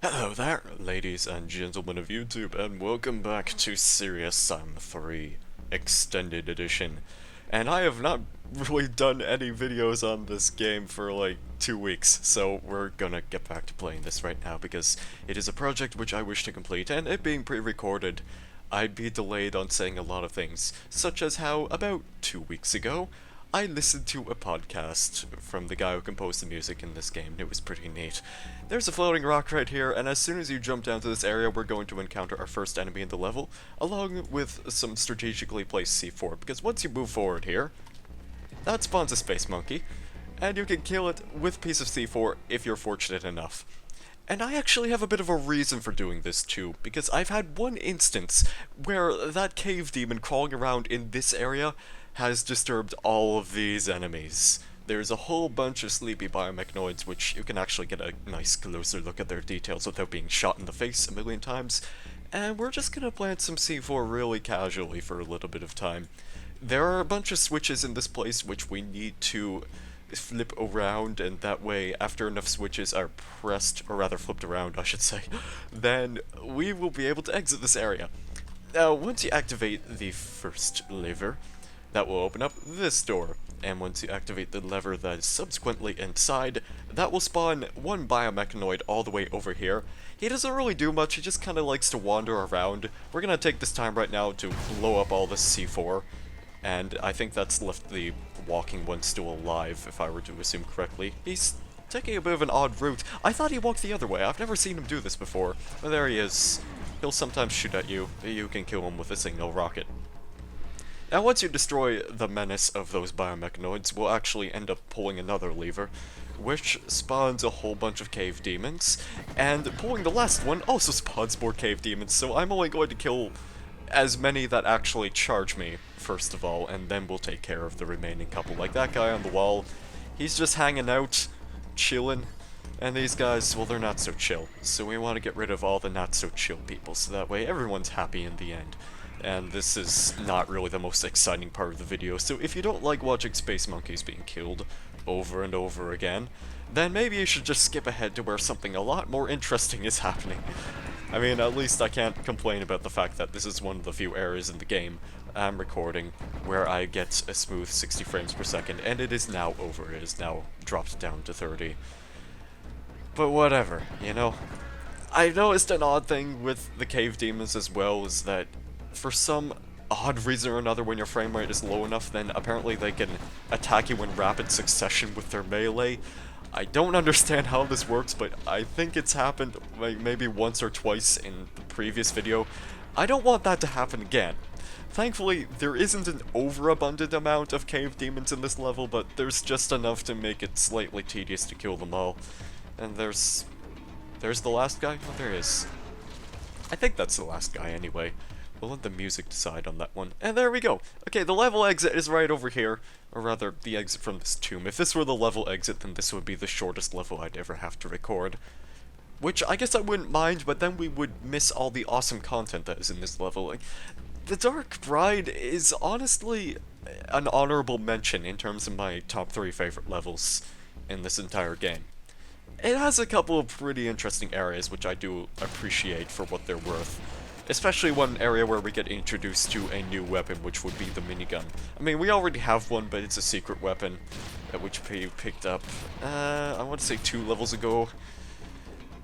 Hello there, ladies and gentlemen of YouTube, and welcome back to Serious Sam 3 Extended Edition. And I have not really done any videos on this game for like 2 weeks, so we're gonna get back to playing this right now because it is a project which I wish to complete, and it being pre-recorded, I'd be delayed on saying a lot of things, such as how about 2 weeks ago, I listened to a podcast from the guy who composed the music in this game, and it was pretty neat. There's a floating rock right here, and as soon as you jump down to this area, we're going to encounter our first enemy in the level, along with some strategically placed C4, because once you move forward here, that spawns a space monkey, and you can kill it with a piece of C4 if you're fortunate enough. And I actually have a bit of a reason for doing this too, because I've had one instance where that cave demon crawling around in this area has disturbed all of these enemies. There's a whole bunch of sleepy biomechanoids which you can actually get a nice closer look at their details without being shot in the face a million times, and we're just gonna plant some C4 really casually for a little bit of time. There are a bunch of switches in this place which we need to flip around, and that way, after enough switches are pressed, or rather flipped around, I should say, then we will be able to exit this area. Now, once you activate the first lever, that will open up this door, and once you activate the lever that is subsequently inside, that will spawn one biomechanoid all the way over here. He doesn't really do much, he just kind of likes to wander around. We're gonna take this time right now to blow up all this C4, and I think that's left the walking one still alive, if I were to assume correctly. He's taking a bit of an odd route. I thought he walked the other way. I've never seen him do this before. But there he is. He'll sometimes shoot at you. You can kill him with a single rocket. Now, once you destroy the menace of those biomechanoids, we'll actually end up pulling another lever, which spawns a whole bunch of cave demons, and pulling the last one also spawns more cave demons, so I'm only going to kill as many that actually charge me, first of all, and then we'll take care of the remaining couple. Like that guy on the wall, he's just hanging out, chilling, and these guys, well, they're not so chill. So we want to get rid of all the not so chill people, so that way everyone's happy in the end. And this is not really the most exciting part of the video, so if you don't like watching space monkeys being killed over and over again, then maybe you should just skip ahead to where something a lot more interesting is happening. I mean, at least I can't complain about the fact that this is one of the few areas in the game I'm recording where I get a smooth 60 frames per second, and it is now over. It is now dropped down to 30. But whatever, you know? I noticed an odd thing with the cave demons as well, is that for some odd reason or another, when your frame rate is low enough, then apparently they can attack you in rapid succession with their melee. I don't understand how this works, but I think it's happened like maybe once or twice in the previous video. I don't want that to happen again. Thankfully, there isn't an overabundant amount of cave demons in this level, but there's just enough to make it slightly tedious to kill them all. And there's the last guy? Oh, there is. I think that's the last guy anyway. We'll let the music decide on that one. And there we go. Okay, the level exit is right over here. Or rather, the exit from this tomb. If this were the level exit, then this would be the shortest level I'd ever have to record. Which, I guess I wouldn't mind, but then we would miss all the awesome content that is in this level. Like, the Dark Bride is honestly an honorable mention in terms of my top 3 favorite levels in this entire game. It has a couple of pretty interesting areas, which I do appreciate for what they're worth. Especially one area where we get introduced to a new weapon, which would be the minigun. I mean, we already have one, but it's a secret weapon, which we picked up, I want to say 2 levels ago.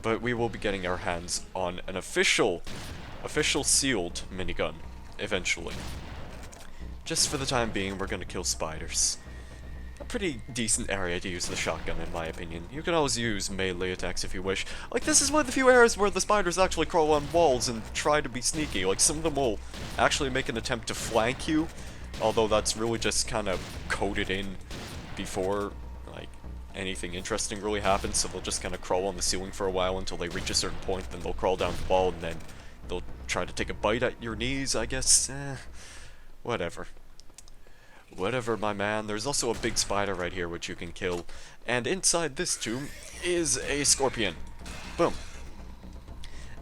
But we will be getting our hands on an official sealed minigun, eventually. Just for the time being, we're gonna kill spiders. A pretty decent area to use the shotgun, in my opinion. You can always use melee attacks if you wish. Like, this is one of the few areas where the spiders actually crawl on walls and try to be sneaky. Like, some of them will actually make an attempt to flank you, although that's really just kind of coded in before, like, anything interesting really happens, so they'll just kind of crawl on the ceiling for a while until they reach a certain point, then they'll crawl down the wall, and then they'll try to take a bite at your knees, I guess. Whatever. Whatever, my man. There's also a big spider right here which you can kill. And inside this tomb is a scorpion. Boom.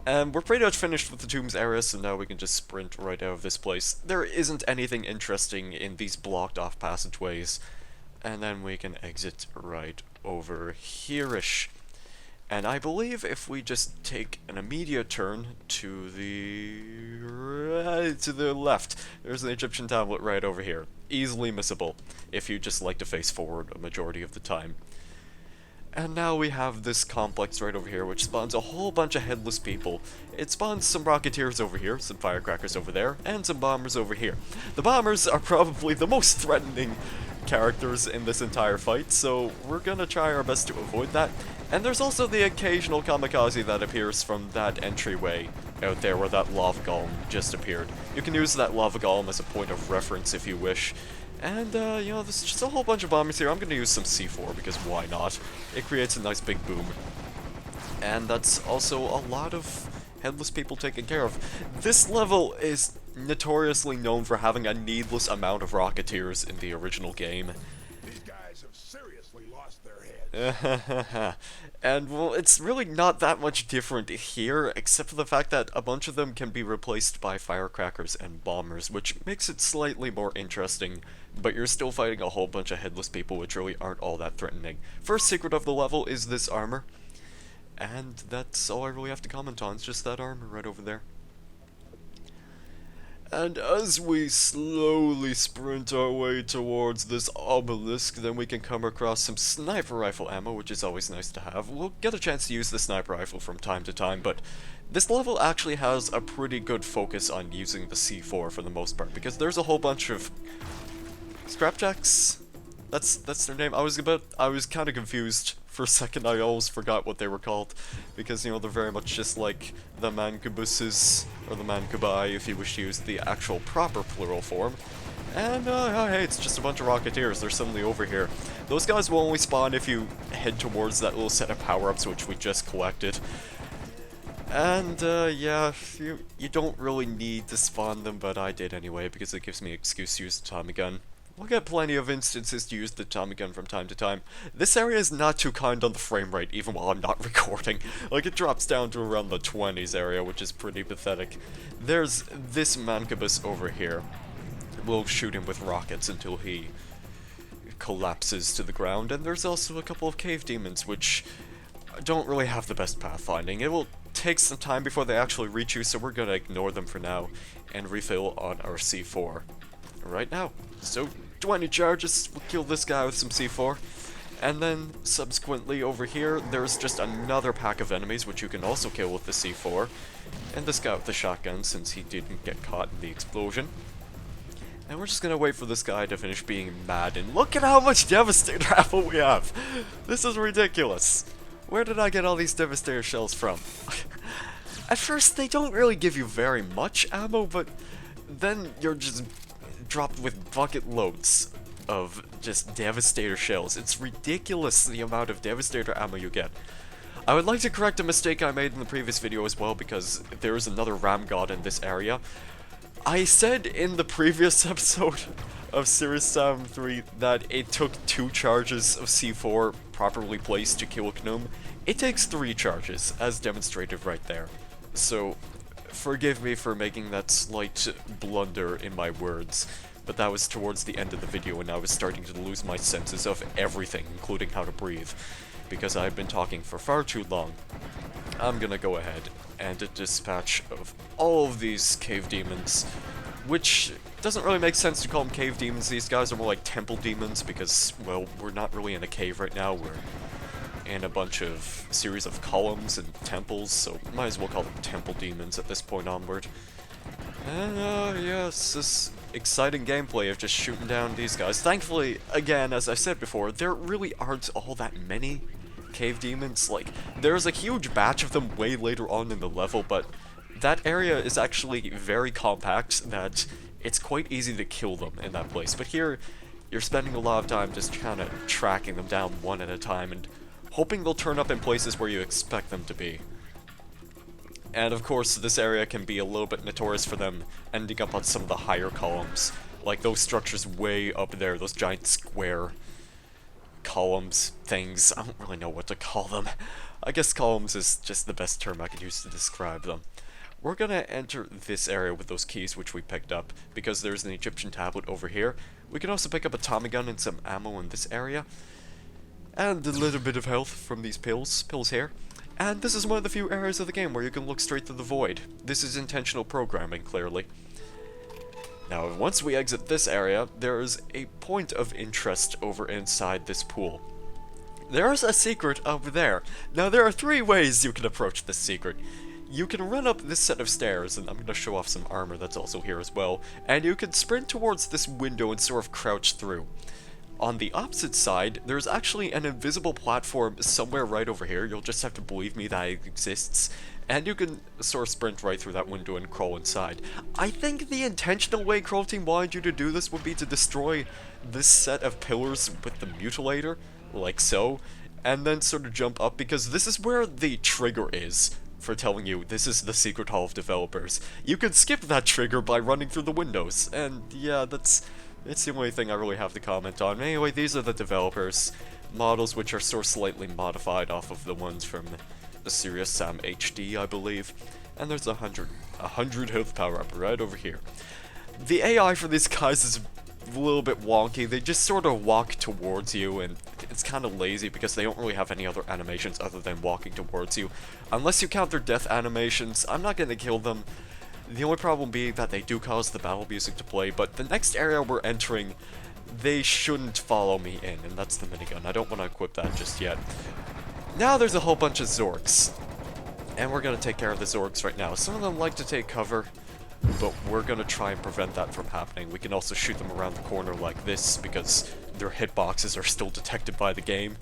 And we're pretty much finished with the tombs area, so now we can just sprint right out of this place. There isn't anything interesting in these blocked off passageways. And then we can exit right over here-ish. And I believe if we just take an immediate turn to the left, there's an Egyptian tablet right over here. Easily missable, if you just like to face forward a majority of the time. And now we have this complex right over here, which spawns a whole bunch of headless people. It spawns some Rocketeers over here, some Firecrackers over there, and some Bombers over here. The Bombers are probably the most threatening characters in this entire fight, so we're gonna try our best to avoid that. And there's also the occasional Kamikaze that appears from that entryway out there where that lava golem just appeared. You can use that lava golem as a point of reference if you wish. And, you know, there's just a whole bunch of bombers here. I'm gonna use some C4, because why not? It creates a nice big boom. And that's also a lot of headless people taken care of. This level is notoriously known for having a needless amount of Rocketeers in the original game. These guys have seriously lost their heads. And, well, it's really not that much different here, except for the fact that a bunch of them can be replaced by Firecrackers and Bombers, which makes it slightly more interesting, but you're still fighting a whole bunch of headless people, which really aren't all that threatening. First secret of the level is this armor, and that's all I really have to comment on, it's just that armor right over there. And as we slowly sprint our way towards this obelisk, then we can come across some sniper rifle ammo, which is always nice to have. We'll get a chance to use the sniper rifle from time to time, but this level actually has a pretty good focus on using the C4 for the most part, because there's a whole bunch of Scrapjacks? That's their name. I was kind of confused for a second. I always forgot what they were called, because, you know, they're very much just like the Mancubuses, or the Mancubi, if you wish to use the actual proper plural form. And, hey, it's just a bunch of Rocketeers. They're suddenly over here. Those guys will only spawn if you head towards that little set of power-ups which we just collected. And, yeah, you don't really need to spawn them, but I did anyway, because it gives me an excuse to use the Tommy gun. We'll get plenty of instances to use the Tommy gun from time to time. This area is not too kind on the frame rate, even while I'm not recording. Like, it drops down to around the 20s area, which is pretty pathetic. There's this Mancubus over here. We'll shoot him with rockets until he collapses to the ground, and there's also a couple of cave demons, which don't really have the best pathfinding. It will take some time before they actually reach you, so we're gonna ignore them for now, and refill on our C4 right now. So, 20 charges, we'll kill this guy with some C4. And then, subsequently, over here, there's just another pack of enemies, which you can also kill with the C4. And this guy with the shotgun, since he didn't get caught in the explosion. And we're just gonna wait for this guy to finish being mad, and look at how much Devastator ammo we have! This is ridiculous! Where did I get all these Devastator shells from? At first, they don't really give you very much ammo, but then you're just dropped with bucket loads of just Devastator shells. It's ridiculous the amount of Devastator ammo you get. I would like to correct a mistake I made in the previous video as well, because there is another Ram God in this area. I said in the previous episode of Serious Sam 3 that it took 2 charges of C4 properly placed to kill Gnome. It takes 3 charges, as demonstrated right there. So, forgive me for making that slight blunder in my words, but that was towards the end of the video and I was starting to lose my senses of everything, including how to breathe, because I had been talking for far too long. I'm gonna go ahead and dispatch of all of these cave demons, which doesn't really make sense to call them cave demons. These guys are more like temple demons because, well, we're not really in a cave right now, we're in a bunch of series of columns and temples, so might as well call them temple demons at this point onward. And, yes, this exciting gameplay of just shooting down these guys. Thankfully, again, as I said before, there really aren't all that many cave demons. Like, there's a huge batch of them way later on in the level, but that area is actually very compact that it's quite easy to kill them in that place. But here, you're spending a lot of time just kind of tracking them down one at a time and hoping they'll turn up in places where you expect them to be. And of course, this area can be a little bit notorious for them ending up on some of the higher columns. Like those structures way up there, those giant square columns things. I don't really know what to call them. I guess columns is just the best term I could use to describe them. We're gonna enter this area with those keys which we picked up, because there's an Egyptian tablet over here. We can also pick up a Tommy gun and some ammo in this area. and a little bit of health from these pills here. And this is one of the few areas of the game where you can look straight through the void. This is intentional programming, clearly. Now, once we exit this area, there is a point of interest over inside this pool. There's a secret over there. Now, there are 3 ways you can approach this secret. You can run up this set of stairs, and I'm going to show off some armor that's also here as well, and you can sprint towards this window and sort of crouch through. On the opposite side, there's actually an invisible platform somewhere right over here. You'll just have to believe me that it exists. And you can sort of sprint right through that window and crawl inside. I think the intentional way Crawl Team wanted you to do this would be to destroy this set of pillars with the mutilator, like so, and then sort of jump up, because this is where the trigger is for telling you this is the secret hall of developers. You can skip that trigger by running through the windows, and yeah, it's the only thing I really have to comment on. Anyway, these are the developers. Models which are sort of slightly modified off of the ones from the Serious Sam HD, I believe. And there's 100 health power up right over here. The AI for these guys is a little bit wonky. They just sort of walk towards you, and it's kind of lazy because they don't really have any other animations other than walking towards you. Unless you count their death animations, I'm not going to kill them. The only problem being that they do cause the battle music to play, but the next area we're entering, they shouldn't follow me in, and that's the minigun. I don't want to equip that just yet. Now there's a whole bunch of Zorks, and we're going to take care of the Zorks right now. Some of them like to take cover, but we're going to try and prevent that from happening. We can also shoot them around the corner like this, because their hitboxes are still detected by the game.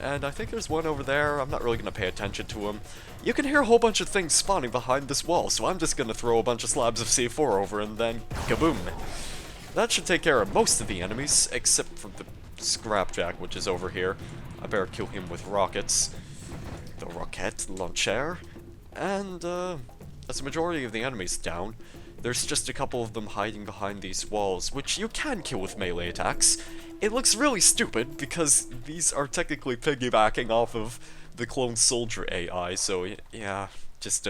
And I think there's one over there. I'm not really going to pay attention to him. You can hear a whole bunch of things spawning behind this wall, so I'm just going to throw a bunch of slabs of C4 over and then kaboom. That should take care of most of the enemies, except for the Scrapjack, which is over here. I better kill him with rockets. The rocket launcher. And that's the majority of the enemies down. There's just a couple of them hiding behind these walls, which you can kill with melee attacks. It looks really stupid, because these are technically piggybacking off of the Clone Soldier AI, so yeah, just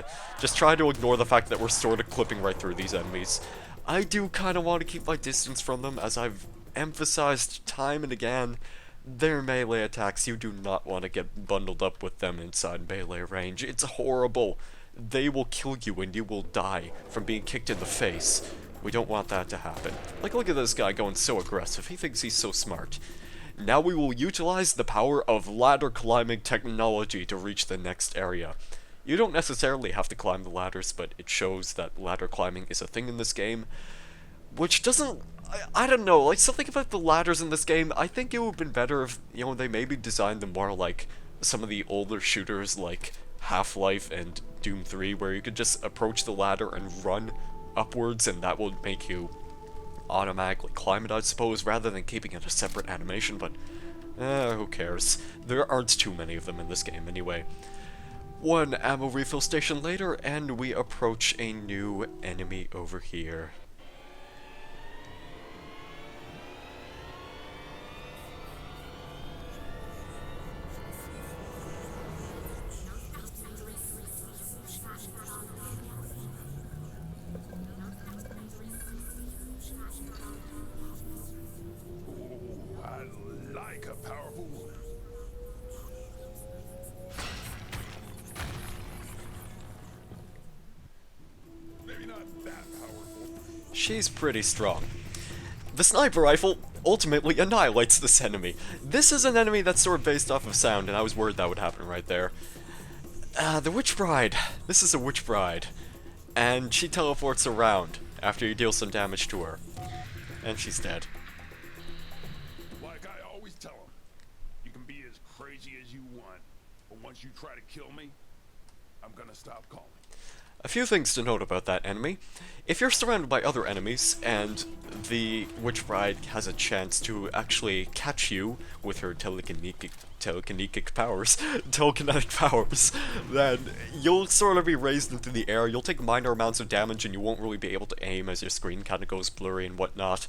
try to ignore the fact that we're sort of clipping right through these enemies. I do kind of want to keep my distance from them, as I've emphasized time and again. They're melee attacks. You do not want to get bundled up with them inside melee range. It's horrible. They will kill you and you will die from being kicked in the face. We don't want that to happen. Like, look at this guy going so aggressive. He thinks he's so smart. Now we will utilize the power of ladder climbing technology to reach the next area. You don't necessarily have to climb the ladders, but it shows that ladder climbing is a thing in this game. Which doesn't... I don't know, like, something about the ladders in this game, I think it would have been better if, you know, they maybe designed them more like some of the older shooters like Half-Life and Doom 3, where you could just approach the ladder and run upwards, and that would make you automatically climb it, I suppose, rather than keeping it a separate animation, but who cares? There aren't too many of them in this game anyway. One ammo refill station later, and we approach a new enemy over here. She's pretty strong. The sniper rifle ultimately annihilates this enemy. This is an enemy that's sort of based off of sound, and I was worried that would happen right there. The Witch Bride. This is a Witch Bride. And she teleports around after you deal some damage to her. And she's dead. Like I always tell them, you can be as crazy as you want, but once you try to kill me, I'm gonna stop calling. A few things to note about that enemy. If you're surrounded by other enemies, and the Witch Bride has a chance to actually catch you with her telekinetic powers, then you'll sort of be raised into the air, you'll take minor amounts of damage, and you won't really be able to aim as your screen kind of goes blurry and whatnot.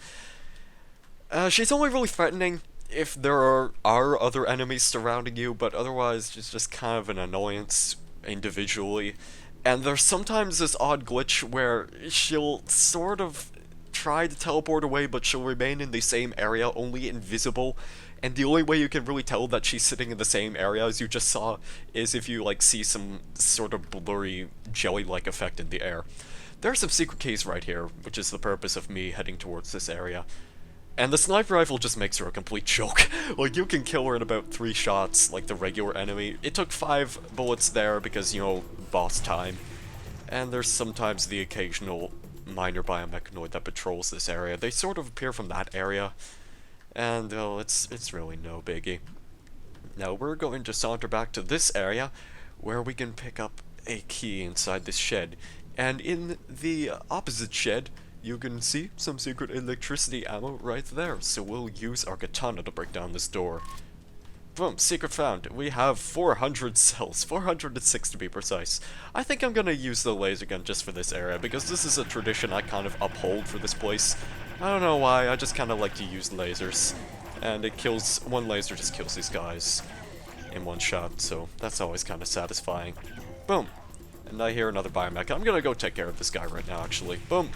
She's only really threatening if there are other enemies surrounding you, but otherwise she's just kind of an annoyance individually. And there's sometimes this odd glitch where she'll sort of try to teleport away, but she'll remain in the same area, only invisible. and the only way you can really tell that she's sitting in the same area as you just saw is if you, like, see some sort of blurry, jelly-like effect in the air. There are some secret keys right here, which is the purpose of me heading towards this area. And the sniper rifle just makes her a complete joke. Like, you can kill her in about 3 shots, like the regular enemy. It took 5 bullets there because, you know, boss time. And there's sometimes the occasional minor biomechanoid that patrols this area. They sort of appear from that area. And, oh, it's really no biggie. Now, we're going to saunter back to this area, where we can pick up a key inside this shed. And in the opposite shed, you can see some secret electricity ammo right there, so we'll use our katana to break down this door. Boom, secret found. We have 400 cells, 406 to be precise. I think I'm gonna use the laser gun just for this area, because this is a tradition I kind of uphold for this place. I don't know why, I just kind of like to use lasers. And it kills, one laser just kills these guys in one shot, so that's always kind of satisfying. Boom. And I hear another biomech. I'm gonna go take care of this guy right now, actually. Boom.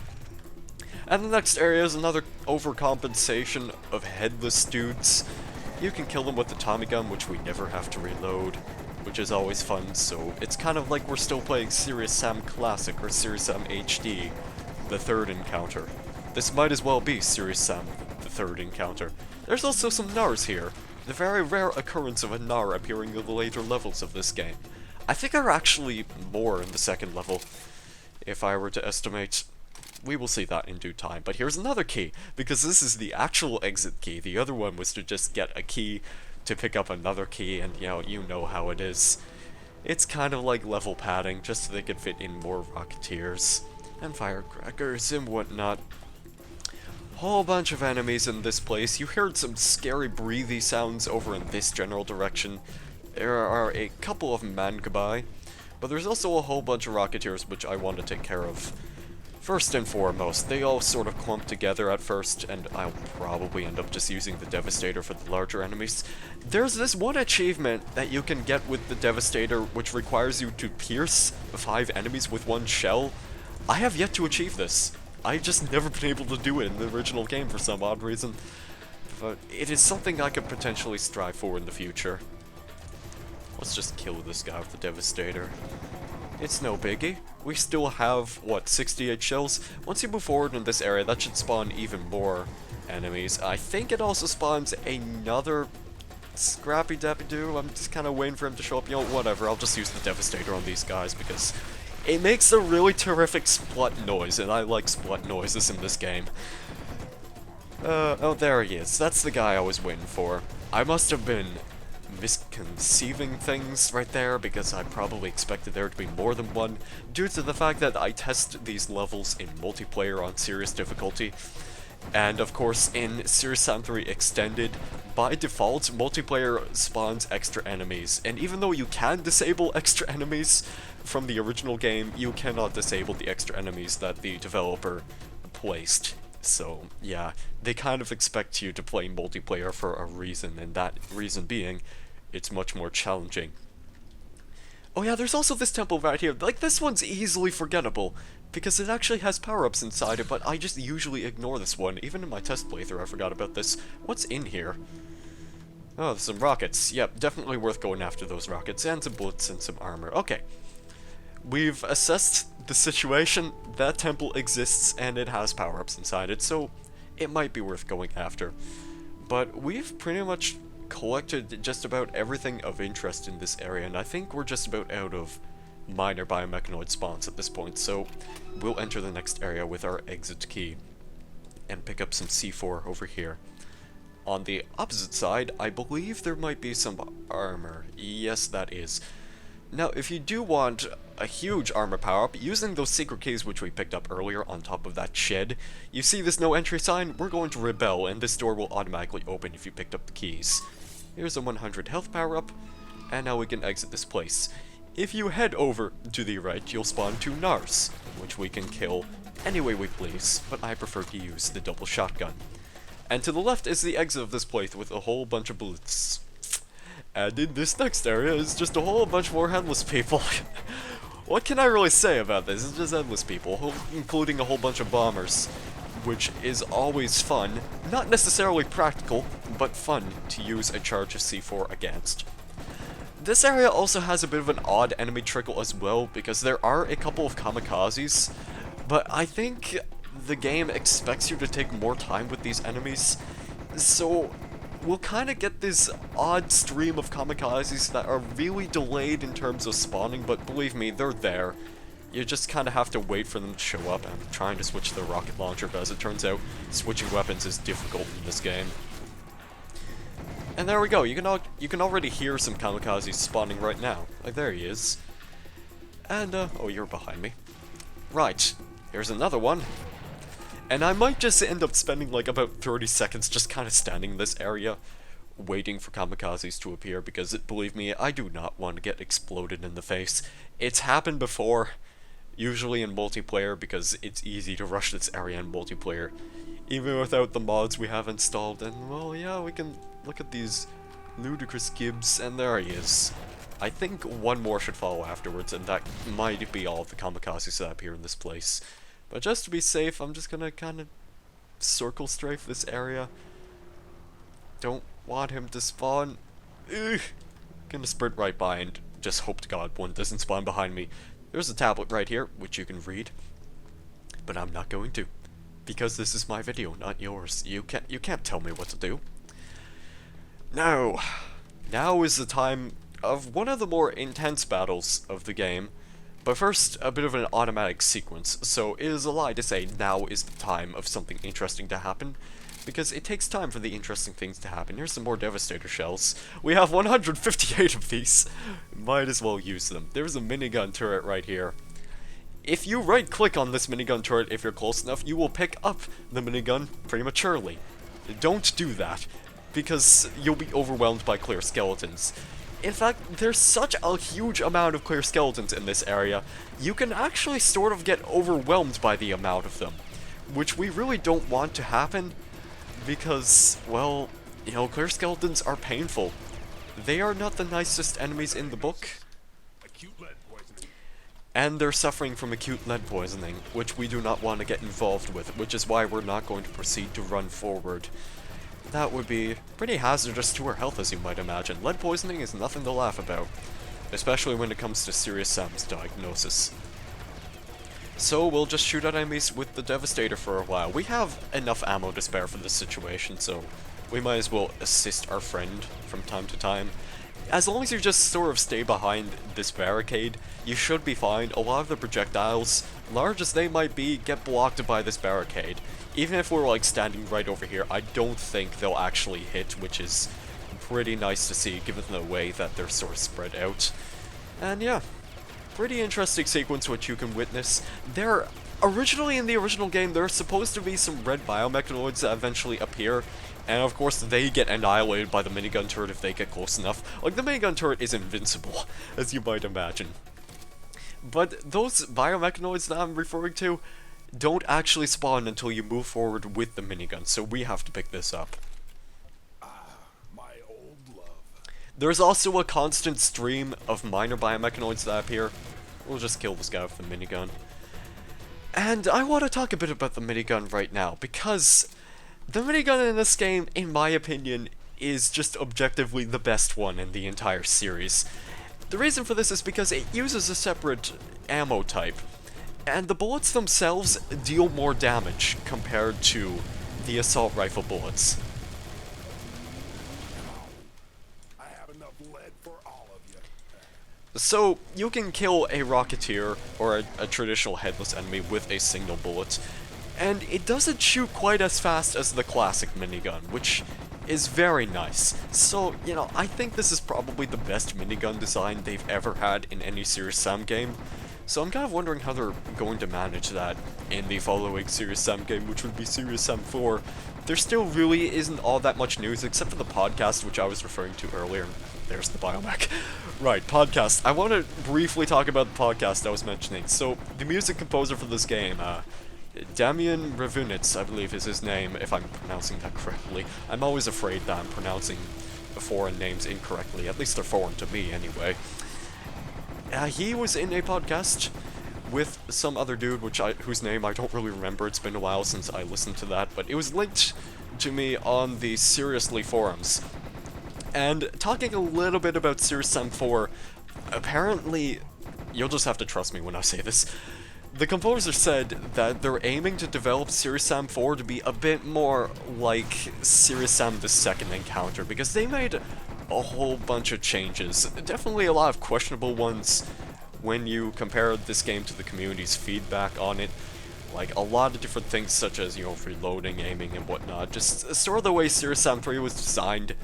And the next area is another overcompensation of headless dudes. You can kill them with the Tommy gun, which we never have to reload, which is always fun, so it's kind of like we're still playing Serious Sam Classic or Serious Sam HD, the third encounter. This might as well be Serious Sam, the third encounter. There's also some Nars here, the very rare occurrence of a Nar appearing in the later levels of this game. I think there are actually more in the second level, if I were to estimate. We will see that in due time, but here's another key, because this is the actual exit key. The other one was to just get a key to pick up another key, and you know how it is. It's kind of like level padding, just so they can fit in more Rocketeers, and firecrackers, and whatnot. Whole bunch of enemies in this place. You heard some scary breathy sounds over in this general direction. There are a couple of Mankabai, but there's also a whole bunch of Rocketeers which I want to take care of. First and foremost, they all sort of clump together at first, and I'll probably end up just using the Devastator for the larger enemies. There's this one achievement that you can get with the Devastator, which requires you to pierce 5 enemies with 1 shell. I have yet to achieve this. I've just never been able to do it in the original game for some odd reason. But it is something I could potentially strive for in the future. Let's just kill this guy with the Devastator. It's no biggie. We still have, what, 68 shells? Once you move forward in this area, that should spawn even more enemies. I think it also spawns another Scrappy Dappy Doo. I'm just kind of waiting for him to show up. You know, whatever, I'll just use the Devastator on these guys because it makes a really terrific splut noise, and I like splut noises in this game. Oh, there he is. That's the guy I was waiting for. I must have been misconceiving things right there, because I probably expected there to be more than one, due to the fact that I test these levels in multiplayer on serious difficulty. And of course, in Serious Sam 3 Extended, by default, multiplayer spawns extra enemies, and even though you can disable extra enemies from the original game, you cannot disable the extra enemies that the developer placed. So, yeah, they kind of expect you to play multiplayer for a reason, and that reason being, it's much more challenging. Oh yeah, there's also this temple right here. Like, this one's easily forgettable, because it actually has power-ups inside it, but I just usually ignore this one. Even in my test playthrough, I forgot about this. What's in here? Oh, there's some rockets. Yep, definitely worth going after those rockets, and some bullets and some armor. Okay. We've assessed the situation. That temple exists, and it has power-ups inside it, so it might be worth going after. But we've pretty much collected just about everything of interest in this area, and I think we're just about out of minor biomechanoid spawns at this point, so we'll enter the next area with our exit key and pick up some C4 over here. On the opposite side, I believe there might be some armor. Yes, that is. Now, if you do want a huge armor power-up, using those secret keys which we picked up earlier on top of that shed, you see this no entry sign? We're going to rebel, and this door will automatically open if you picked up the keys. Here's a 100 health power-up, and now we can exit this place. If you head over to the right, you'll spawn 2 Nars, which we can kill any way we please, but I prefer to use the double shotgun. And to the left is the exit of this place with a whole bunch of bullets. And in this next area is just a whole bunch more headless people. What can I really say about this? It's just endless people, including a whole bunch of bombers. which is always fun. Not necessarily practical, but fun to use a charge of C4 against. This area also has a bit of an odd enemy trickle as well, because there are a couple of kamikazes, but I think the game expects you to take more time with these enemies, so we'll kind of get this odd stream of kamikazes that are really delayed in terms of spawning, but believe me, they're there. You just kind of have to wait for them to show up. I'm trying to switch to the rocket launcher, but as it turns out, switching weapons is difficult in this game. And there we go, you can already hear some kamikazes spawning right now. Like, there he is. And, oh, you're behind me. Right, here's another one. And I might just end up spending like about 30 seconds just kind of standing in this area, waiting for kamikazes to appear, because believe me, I do not want to get exploded in the face. It's happened before, usually in multiplayer, because it's easy to rush this area in multiplayer, even without the mods we have installed. And, well, yeah, we can look at these ludicrous gibs, and there he is. I think one more should follow afterwards, and that might be all of the kamikazes that appear in this place. But just to be safe, I'm just gonna kind of circle strafe this area. Don't want him to spawn. Ugh. Gonna sprint right by and just hope to God one doesn't spawn behind me. There's a tablet right here, which you can read. But I'm not going to. Because this is my video, not yours. You can't tell me what to do. Now is the time of one of the more intense battles of the game. But first, a bit of an automatic sequence, so it is a lie to say now is the time of something interesting to happen, because it takes time for the interesting things to happen. Here's some more Devastator shells. We have 158 of these. Might as well use them. There's a minigun turret right here. If you right-click on this minigun turret if you're close enough, you will pick up the minigun prematurely. Don't do that, because you'll be overwhelmed by clear skeletons. In fact, there's such a huge amount of clear skeletons in this area, you can actually sort of get overwhelmed by the amount of them. Which we really don't want to happen, because, well, you know, clear skeletons are painful. They are not the nicest enemies in the book. Acute lead poisoning. And they're suffering from acute lead poisoning, which we do not want to get involved with, which is why we're not going to proceed to run forward. That would be pretty hazardous to our health, as you might imagine. Lead poisoning is nothing to laugh about, especially when it comes to Serious Sam's diagnosis. So we'll just shoot at enemies with the Devastator for a while. We have enough ammo to spare for this situation, so we might as well assist our friend from time to time. As long as you just sort of stay behind this barricade, you should be fine. A lot of the projectiles, large as they might be, get blocked by this barricade. Even if we're like standing right over here, I don't think they'll actually hit, which is pretty nice to see given the way that they're sort of spread out. And yeah, pretty interesting sequence which you can witness. Originally in the original game, there's supposed to be some red biomechanoids that eventually appear, and of course they get annihilated by the minigun turret if they get close enough. Like, the minigun turret is invincible, as you might imagine. But those biomechanoids that I'm referring to don't actually spawn until you move forward with the minigun, so we have to pick this up. My old love. There's also a constant stream of minor biomechanoids that appear. We'll just kill this guy with the minigun. And I want to talk a bit about the minigun right now, because the minigun in this game, in my opinion, is just objectively the best one in the entire series. The reason for this is because it uses a separate ammo type, and the bullets themselves deal more damage compared to the assault rifle bullets. I have enough lead for all of you. So, you can kill a Rocketeer or a traditional headless enemy with a single bullet, and it doesn't shoot quite as fast as the classic minigun, which is very nice. So, you know, I think this is probably the best minigun design they've ever had in any Serious Sam game. So I'm kind of wondering how they're going to manage that in the following Serious Sam game, which would be Serious Sam 4. There still really isn't all that much news, except for the podcast, which I was referring to earlier. There's the biomech. Right, podcast. I want to briefly talk about the podcast I was mentioning. So, the music composer for this game, Damian Revunitz, I believe is his name, if I'm pronouncing that correctly. I'm always afraid that I'm pronouncing foreign names incorrectly, at least they're foreign to me anyway. He was in a podcast with some other dude, whose name I don't really remember. It's been a while since I listened to that, but it was linked to me on the Seriously forums. And talking a little bit about Serious Sam 4, apparently, you'll just have to trust me when I say this, the composer said that they're aiming to develop Serious Sam 4 to be a bit more like Serious Sam the Second Encounter, because they made a whole bunch of changes, definitely a lot of questionable ones when you compare this game to the community's feedback on it. Like, a lot of different things such as, you know, reloading, aiming, and whatnot, just sort of the way Serious Sam 3 was designed.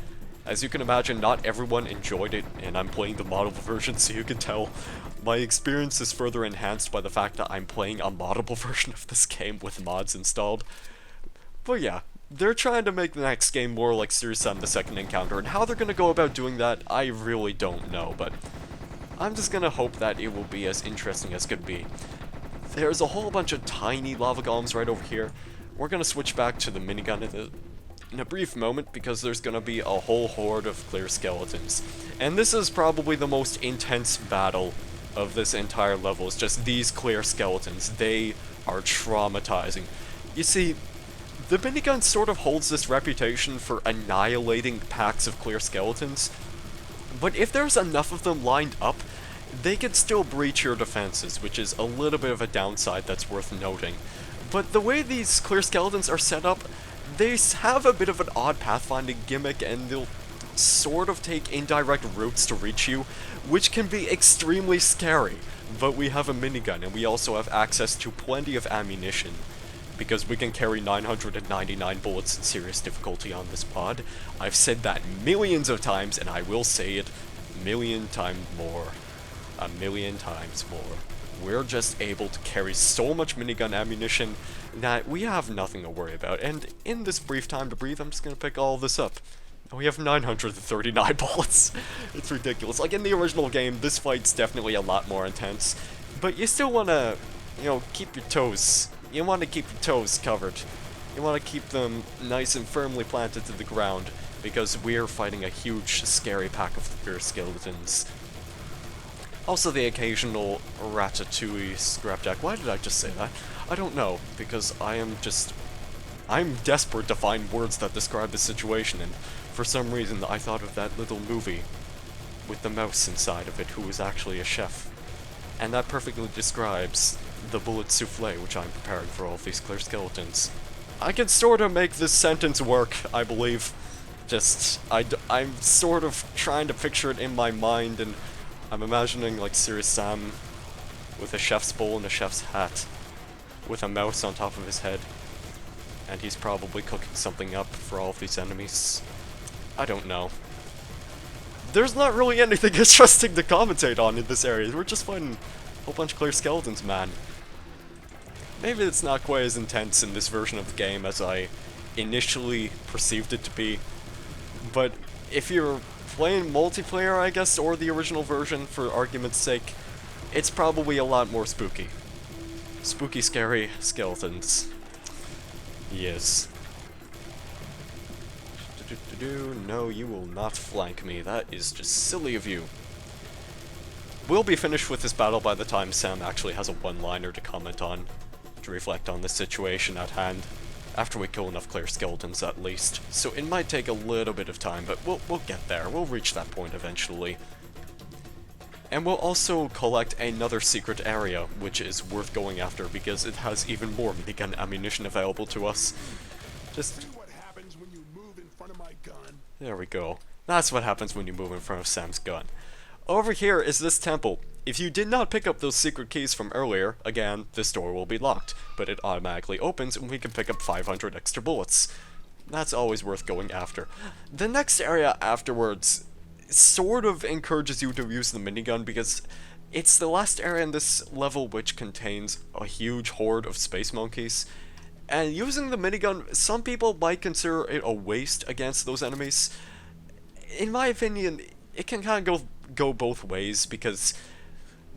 As you can imagine, not everyone enjoyed it, and I'm playing the moddable version, so you can tell my experience is further enhanced by the fact that I'm playing a moddable version of this game with mods installed. But yeah, they're trying to make the next game more like Serious Sam the Second Encounter, and how they're gonna go about doing that, I really don't know, but I'm just gonna hope that it will be as interesting as could be. There's a whole bunch of tiny lava golems right over here. We're gonna switch back to the minigun in a brief moment, because there's gonna be a whole horde of clear skeletons. And this is probably the most intense battle of this entire level, is just these clear skeletons. They are traumatizing. You see, the minigun sort of holds this reputation for annihilating packs of clear skeletons, but if there's enough of them lined up, they can still breach your defenses, which is a little bit of a downside that's worth noting. But the way these clear skeletons are set up, they have a bit of an odd pathfinding gimmick, and they'll sort of take indirect routes to reach you, which can be extremely scary. But we have a minigun, and we also have access to plenty of ammunition, because we can carry 999 bullets in serious difficulty on this pod. I've said that millions of times, and I will say it a million times more. We're just able to carry so much minigun ammunition that we have nothing to worry about, and in this brief time to breathe, I'm just gonna pick all this up. We have 939 bullets. It's ridiculous. Like, in the original game, this fight's definitely a lot more intense, but you still wanna, you know, keep your toes. You want to keep your toes covered. You want to keep them nice and firmly planted to the ground, because we're fighting a huge, scary pack of clear skeletons. Also the occasional ratatouille scrap deck. Why did I just say that? I don't know, because I'm desperate to find words that describe the situation, and for some reason I thought of that little movie with the mouse inside of it who was actually a chef. And that perfectly describes the bullet souffle which I'm preparing for all of these clear skeletons. I can sort of make this sentence work, I believe. I'm sort of trying to picture it in my mind, and I'm imagining, like, Serious Sam with a chef's bowl and a chef's hat, with a mouse on top of his head, and he's probably cooking something up for all of these enemies. I don't know. There's not really anything interesting to commentate on in this area. We're just fighting a whole bunch of clear skeletons, man. Maybe it's not quite as intense in this version of the game as I initially perceived it to be, but if you're playing multiplayer, I guess, or the original version, for argument's sake, it's probably a lot more spooky. Spooky, scary skeletons. Yes. No, you will not flank me. That is just silly of you. We'll be finished with this battle by the time Sam actually has a one-liner to comment on, to reflect on the situation at hand. After we kill enough clear skeletons, at least. So it might take a little bit of time, but we'll get there. We'll reach that point eventually. And we'll also collect another secret area, which is worth going after because it has even more minigun ammunition available to us. Just... See what happens when you move in front of my gun? There we go. That's what happens when you move in front of Sam's gun. Over here is this temple. If you did not pick up those secret keys from earlier, again, this door will be locked, but it automatically opens and we can pick up 500 extra bullets. That's always worth going after. The next area afterwards sort of encourages you to use the minigun because it's the last area in this level which contains a huge horde of space monkeys. And using the minigun, some people might consider it a waste against those enemies. In my opinion, it can kind of go both ways because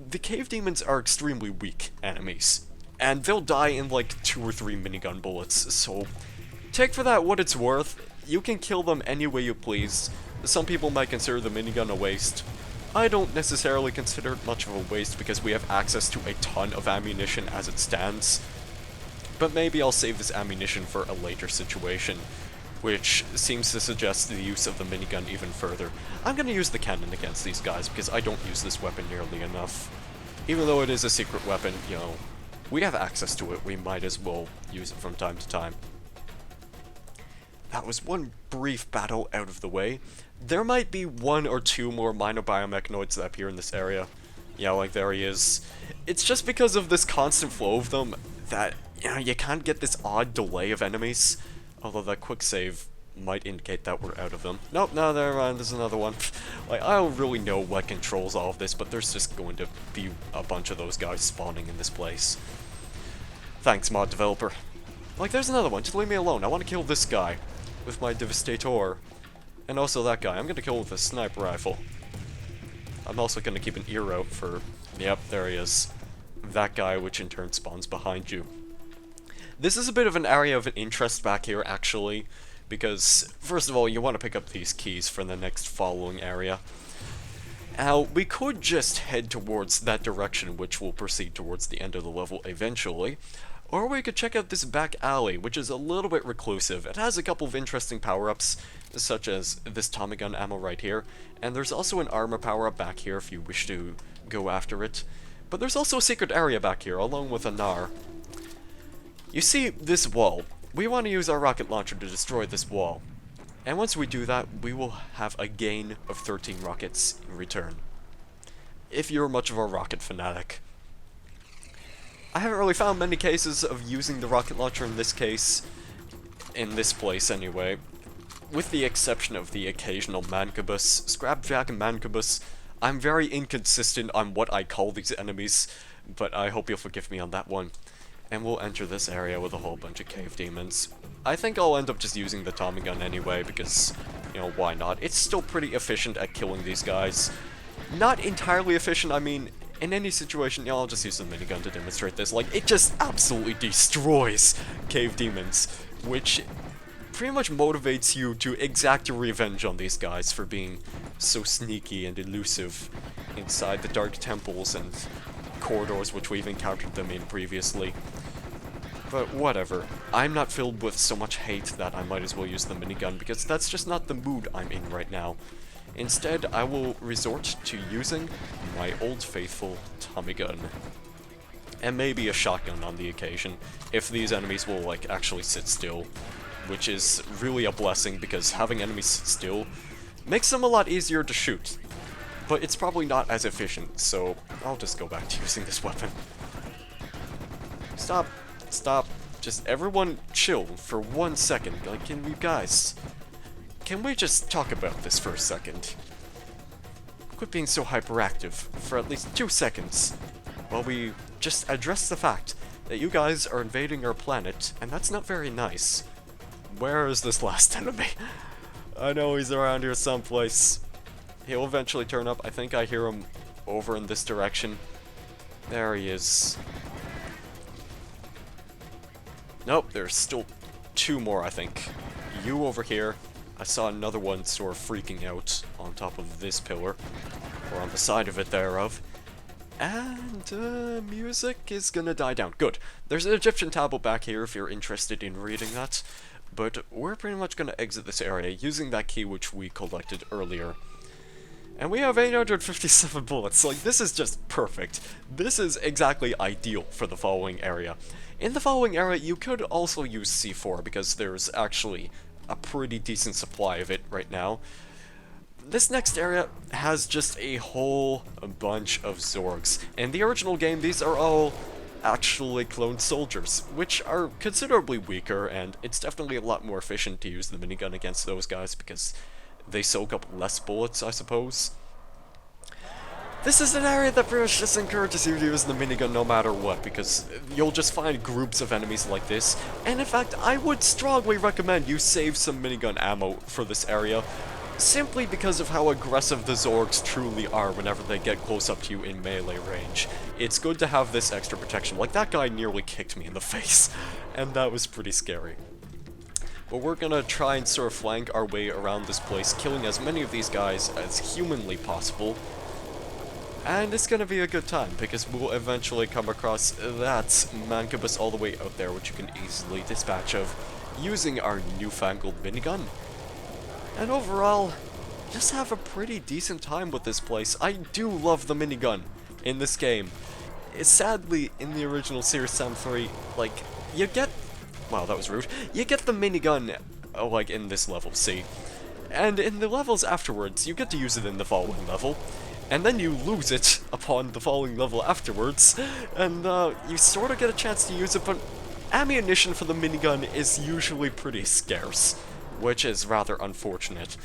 the cave demons are extremely weak enemies, and they'll die in like 2 or 3 minigun bullets, so take for that what it's worth. You can kill them any way you please. Some people might consider the minigun a waste. I don't necessarily consider it much of a waste because we have access to a ton of ammunition as it stands. But maybe I'll save this ammunition for a later situation, which seems to suggest the use of the minigun even further. I'm gonna use the cannon against these guys because I don't use this weapon nearly enough. Even though it is a secret weapon, you know, we have access to it, we might as well use it from time to time. That was one brief battle out of the way. There might be one or two more minor biomechanoids that appear in this area. Yeah, like there he is. It's just because of this constant flow of them that, you know, you can't get this odd delay of enemies. Although that quick save might indicate that we're out of them. Nope, no, there's another one. Like, I don't really know what controls all of this, but there's just going to be a bunch of those guys spawning in this place. Thanks, mod developer. Like, there's another one, just leave me alone. I want to kill this guy with my Devastator. And also that guy. I'm gonna kill him with a sniper rifle. I'm also gonna keep an ear out for... Yep, there he is. That guy, which in turn spawns behind you. This is a bit of an area of interest back here, actually, because, first of all, you want to pick up these keys for the next following area. Now, we could just head towards that direction, which will proceed towards the end of the level eventually, or we could check out this back alley, which is a little bit reclusive. It has a couple of interesting power-ups, such as this Tommy gun ammo right here, and there's also an armor power-up back here if you wish to go after it. But there's also a secret area back here, along with a NAR. You see this wall. We want to use our rocket launcher to destroy this wall. And once we do that, we will have a gain of 13 rockets in return. If you're much of a rocket fanatic. I haven't really found many cases of using the rocket launcher in this case, in this place anyway, with the exception of the occasional mancubus, scrapjack and mancubus. I'm very inconsistent on what I call these enemies, but I hope you'll forgive me on that one. And we'll enter this area with a whole bunch of cave demons. I think I'll end up just using the Tommy gun anyway, because, you know, why not? It's still pretty efficient at killing these guys. Not entirely efficient, I mean, in any situation, you know, I'll just use the minigun to demonstrate this. Like, it just absolutely destroys cave demons, which pretty much motivates you to exact your revenge on these guys for being so sneaky and elusive inside the dark temples and corridors which we've encountered them in previously. But whatever. I'm not filled with so much hate that I might as well use the minigun, because that's just not the mood I'm in right now. Instead, I will resort to using my old faithful Tommy gun. And maybe a shotgun on the occasion, if these enemies will, like, actually sit still. Which is really a blessing, because having enemies sit still makes them a lot easier to shoot. But it's probably not as efficient, so I'll just go back to using this weapon. Stop. Stop. Just everyone chill for 1 second. Like, can we just talk about this for a second? Quit being so hyperactive for at least 2 seconds while we just address the fact that you guys are invading our planet, and that's not very nice. Where is this last enemy? I know he's around here someplace. He'll eventually turn up. I think I hear him over in this direction. There he is. Nope, there's still 2 more, I think. You over here. I saw another one sort of freaking out on top of this pillar. Or on the side of it thereof. And, music is gonna die down. Good. There's an Egyptian tablet back here if you're interested in reading that. But we're pretty much gonna exit this area using that key which we collected earlier. And we have 857 bullets. Like, this is just perfect. This is exactly ideal for the following area. In the following area, you could also use C4, because there's actually a pretty decent supply of it right now. This next area has just a whole bunch of Zorgs. In the original game, these are all actually cloned soldiers, which are considerably weaker, and it's definitely a lot more efficient to use the minigun against those guys, because they soak up less bullets, I suppose. This is an area that pretty much just encourages you to use the minigun no matter what, because you'll just find groups of enemies like this, and in fact, I would strongly recommend you save some minigun ammo for this area, simply because of how aggressive the Zorgs truly are whenever they get close up to you in melee range. It's good to have this extra protection. Like, that guy nearly kicked me in the face, and that was pretty scary. But we're gonna try and sort of flank our way around this place, killing as many of these guys as humanly possible, And it's gonna be a good time, because we'll eventually come across that Mancubus all the way out there, which you can easily dispatch of using our newfangled minigun. And overall, just have a pretty decent time with this place. I do love the minigun in this game. Sadly, in the original Serious Sam 3, like, you get... Wow, that was rude. You get the minigun, like, in this level, see? And in the levels afterwards, you get to use it in the following level. And then you lose it upon the following level afterwards. And, you sort of get a chance to use it, but ammunition for the minigun is usually pretty scarce, which is rather unfortunate.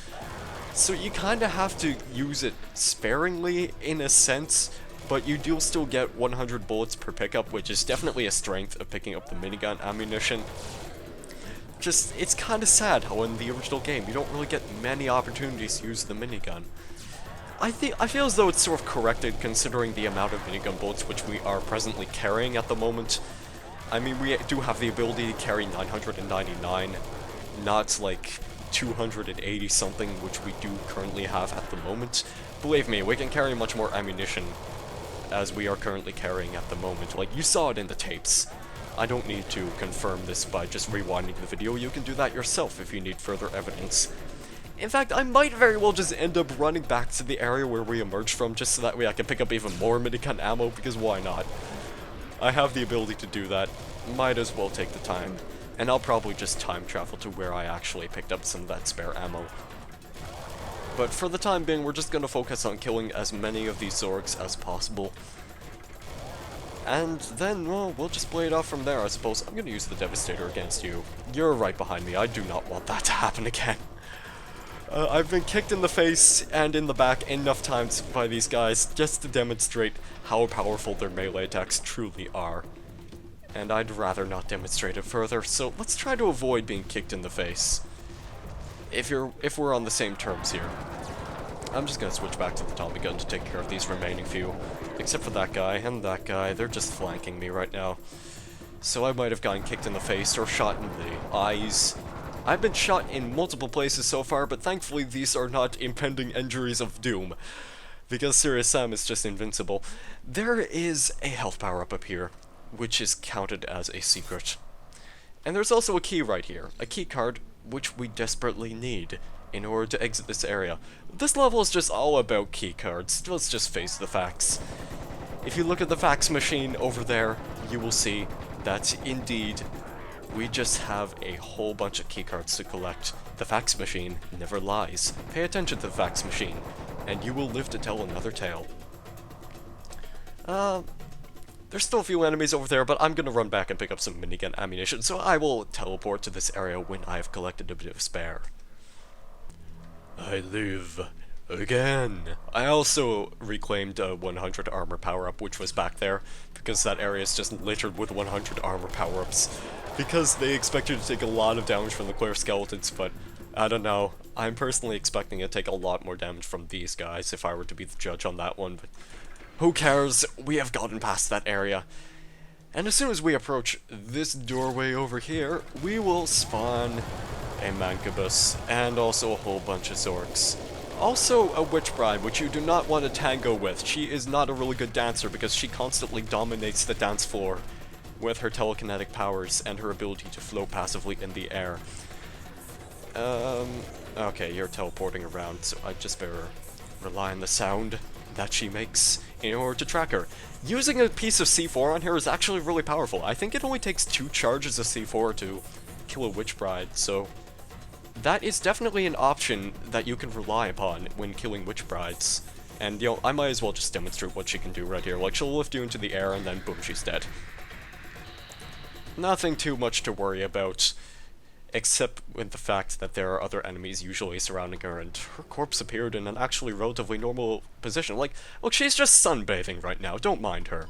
So you kind of have to use it sparingly, in a sense, but you do still get 100 bullets per pickup, which is definitely a strength of picking up the minigun ammunition. Just, it's kind of sad how in the original game you don't really get many opportunities to use the minigun. I feel as though it's sort of corrected considering the amount of minigun bullets which we are presently carrying at the moment. I mean, we do have the ability to carry 999, not like 280 something, which we do currently have at the moment. Believe me, we can carry much more ammunition as we are currently carrying at the moment. Like, you saw it in the tapes. I don't need to confirm this by just rewinding the video. You can do that yourself if you need further evidence. In fact, I might very well just end up running back to the area where we emerged from, just so that way I can pick up even more minigun ammo, because why not? I have the ability to do that. Might as well take the time. And I'll probably just time travel to where I actually picked up some of that spare ammo. But for the time being, we're just gonna focus on killing as many of these Zorgs as possible. And then, well, we'll just play it off from there, I suppose. I'm gonna use the Devastator against you. You're right behind me. I do not want that to happen again. I've been kicked in the face and in the back enough times by these guys just to demonstrate how powerful their melee attacks truly are. And I'd rather not demonstrate it further, so let's try to avoid being kicked in the face. If we're on the same terms here. I'm just gonna switch back to the Tommy gun to take care of these remaining few. Except for that guy and that guy, they're just flanking me right now. So I might have gotten kicked in the face or shot in the eyes. I've been shot in multiple places so far, but thankfully these are not impending injuries of doom. Because Serious Sam is just invincible. There is a health power-up up here, which is counted as a secret. And there's also a key right here, a key card, which we desperately need in order to exit this area. This level is just all about key cards. Let's just face the facts. If you look at the fax machine over there, you will see that indeed we just have a whole bunch of key cards to collect. The fax machine never lies. Pay attention to the fax machine, and you will live to tell another tale. There's still a few enemies over there, but I'm gonna run back and pick up some minigun ammunition, so I will teleport to this area when I have collected a bit of spare. I live again. I also reclaimed a 100 armor power-up, which was back there, because that area is just littered with 100 armor power-ups. Because they expect you to take a lot of damage from the Claire skeletons, but I don't know. I'm personally expecting to take a lot more damage from these guys if I were to be the judge on that one, but who cares? We have gotten past that area. And as soon as we approach this doorway over here, we will spawn a Mancubus and also a whole bunch of Zorks. Also a Witch Bride, which you do not want to tango with. She is not a really good dancer because she constantly dominates the dance floor with her telekinetic powers and her ability to float passively in the air. Okay, you're teleporting around, so I just better rely on the sound that she makes in order to track her. Using a piece of C4 on her is actually really powerful. I think it only takes 2 charges of C4 to kill a Witch Bride, so that is definitely an option that you can rely upon when killing Witch Brides. And, you know, I might as well just demonstrate what she can do right here. Like, she'll lift you into the air and then boom, she's dead. Nothing too much to worry about, except with the fact that there are other enemies usually surrounding her, and her corpse appeared in an actually relatively normal position. Like, look, she's just sunbathing right now, don't mind her.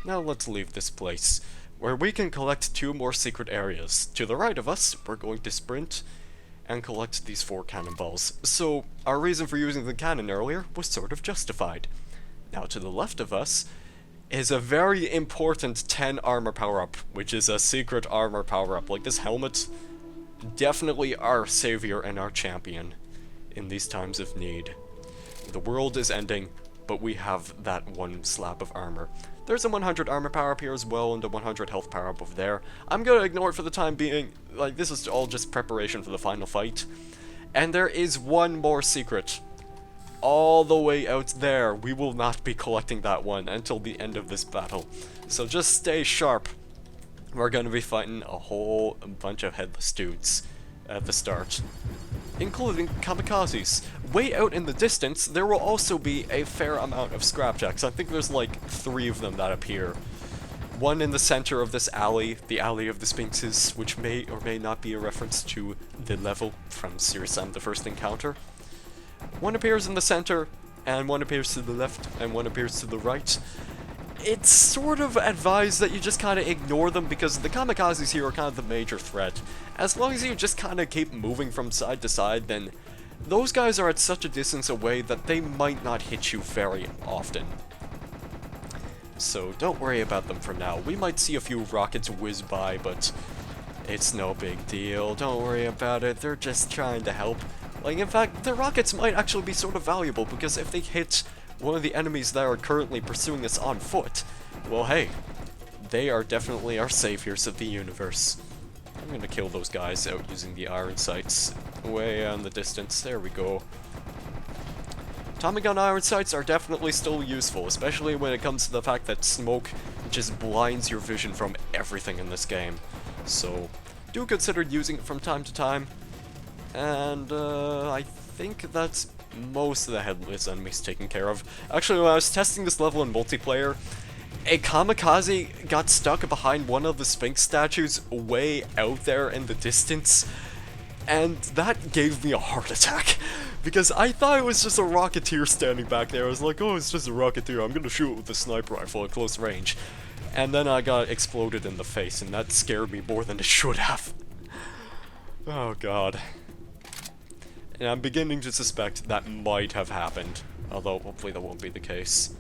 Now let's leave this place, where we can collect 2 more secret areas. To the right of us, we're going to sprint and collect these 4 cannonballs. So, our reason for using the cannon earlier was sort of justified. Now to the left of us is a very important 10 armor power-up, which is a secret armor power-up. Like, this helmet, definitely our savior and our champion in these times of need. The world is ending, but we have that one slab of armor. There's a 100 armor power up here as well, and a 100 health power up over there. I'm gonna ignore it for the time being, like, this is all just preparation for the final fight. And there is one more secret. All the way out there. We will not be collecting that one until the end of this battle. So just stay sharp. We're gonna be fighting a whole bunch of headless dudes at the start, including kamikazes. Way out in the distance, there will also be a fair amount of scrapjacks. I think there's like 3 of them that appear. One in the center of this alley, the Alley of the Sphinxes, which may or may not be a reference to the level from Serious Sam: The First Encounter. One appears in the center, and one appears to the left, and one appears to the right. It's sort of advised that you just kind of ignore them because the kamikazes here are kind of the major threat. As long as you just kind of keep moving from side to side, then those guys are at such a distance away that they might not hit you very often. So don't worry about them for now. We might see a few rockets whiz by, but it's no big deal. Don't worry about it. They're just trying to help. Like, in fact, the rockets might actually be sort of valuable, because if they hit one of the enemies that are currently pursuing us on foot, well, hey, they are definitely our saviors of the universe. I'm gonna kill those guys out using the iron sights way out in the distance. There we go. Tommy gun iron sights are definitely still useful, especially when it comes to the fact that smoke just blinds your vision from everything in this game. So, do consider using it from time to time. And, I think that's most of the headless enemies taken care of. Actually, when I was testing this level in multiplayer, a kamikaze got stuck behind one of the Sphinx statues way out there in the distance, and that gave me a heart attack, because I thought it was just a rocketeer standing back there. I was like, oh, it's just a rocketeer, I'm gonna shoot it with a sniper rifle at close range. And then I got exploded in the face, and that scared me more than it should have. Oh god. And I'm beginning to suspect that might have happened, although hopefully that won't be the case.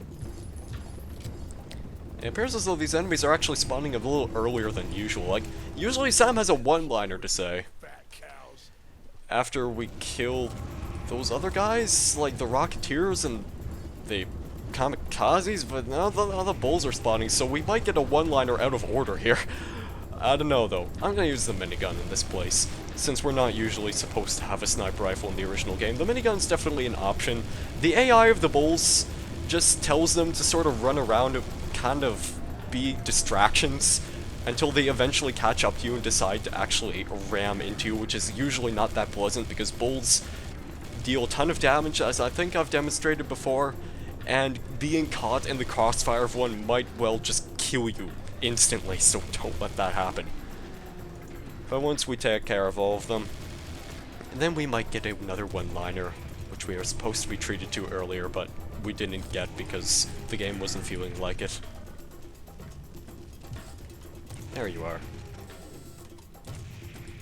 It appears as though these enemies are actually spawning a little earlier than usual. Like, usually Sam has a one-liner to say after we kill those other guys, like the Rocketeers and the Kamikazes, but now the Bulls are spawning, so we might get a one-liner out of order here. I don't know, though. I'm gonna use the minigun in this place, since we're not usually supposed to have a sniper rifle in the original game. The minigun's definitely an option. The AI of the Bulls just tells them to sort of run around and kind of be distractions until they eventually catch up to you and decide to actually ram into you, which is usually not that pleasant because Bulls deal a ton of damage, as I think I've demonstrated before, and being caught in the crossfire of one might well just kill you instantly, so don't let that happen. But once we take care of all of them, then we might get another one-liner, which we were supposed to be treated to earlier, but we didn't get because the game wasn't feeling like it. There you are.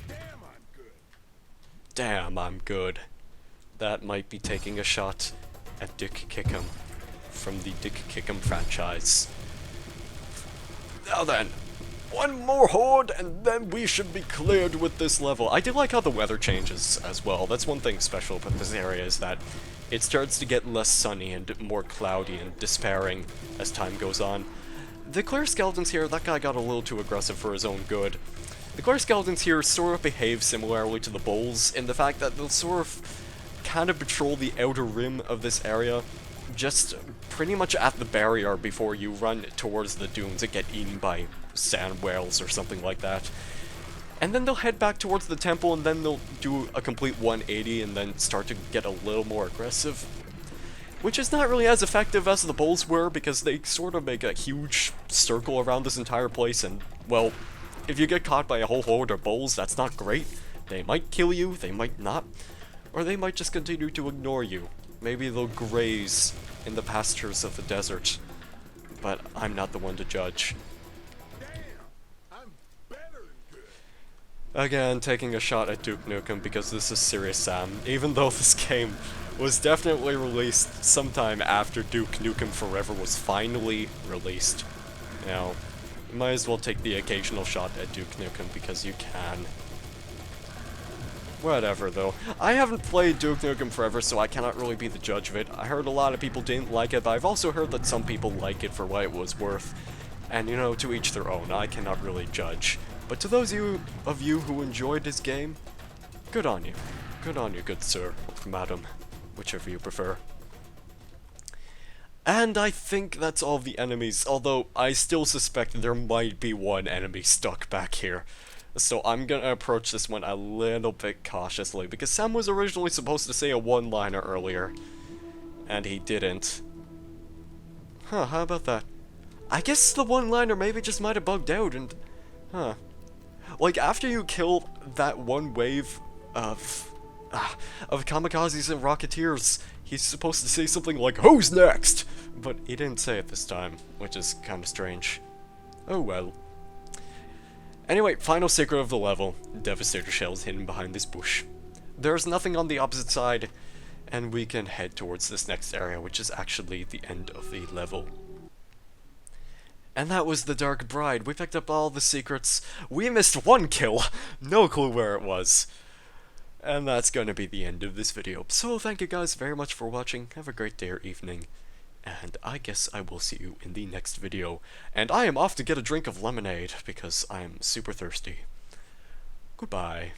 Damn, I'm good. Damn, I'm good. That might be taking a shot at Dick Kickham from the Dick Kickham franchise. Now then, one more horde and then we should be cleared with this level. I do like how the weather changes as well. That's one thing special about this area, is that it starts to get less sunny and more cloudy and despairing as time goes on. The Clear Skeletons here, that guy got a little too aggressive for his own good. The Clear Skeletons here sort of behave similarly to the Bulls in the fact that they'll sort of kind of patrol the outer rim of this area, just pretty much at the barrier before you run towards the dunes and get eaten by sand whales or something like that. And then they'll head back towards the temple, and then they'll do a complete 180 and then start to get a little more aggressive. Which is not really as effective as the Bulls were, because they sort of make a huge circle around this entire place, and, well, if you get caught by a whole horde of Bulls, that's not great. They might kill you, they might not, or they might just continue to ignore you. Maybe they'll graze in the pastures of the desert, but I'm not the one to judge. Again, taking a shot at Duke Nukem because this is Serious Sam, even though this game was definitely released sometime after Duke Nukem Forever was finally released. Now, you might as well take the occasional shot at Duke Nukem because you can. Whatever, though. I haven't played Duke Nukem forever, so I cannot really be the judge of it. I heard a lot of people didn't like it, but I've also heard that some people like it for what it was worth. And, you know, to each their own. I cannot really judge. But to those of you who enjoyed this game, good on you. Good on you, good sir, or madam, whichever you prefer. And I think that's all of the enemies, although I still suspect there might be one enemy stuck back here. So I'm gonna approach this one a little bit cautiously, because Sam was originally supposed to say a one-liner earlier, and he didn't. Huh, how about that? I guess the one-liner maybe just might have bugged out and... Huh. Like, after you kill that one wave of kamikazes and rocketeers, he's supposed to say something like, "Who's next?" But he didn't say it this time, which is kind of strange. Oh well. Anyway, final secret of the level. Devastator shells hidden behind this bush. There's nothing on the opposite side, and we can head towards this next area, which is actually the end of the level. And that was the Dark Bride. We picked up all the secrets. We missed one kill. No clue where it was. And that's going to be the end of this video. So thank you guys very much for watching. Have a great day or evening. And I guess I will see you in the next video. And I am off to get a drink of lemonade because I am super thirsty. Goodbye.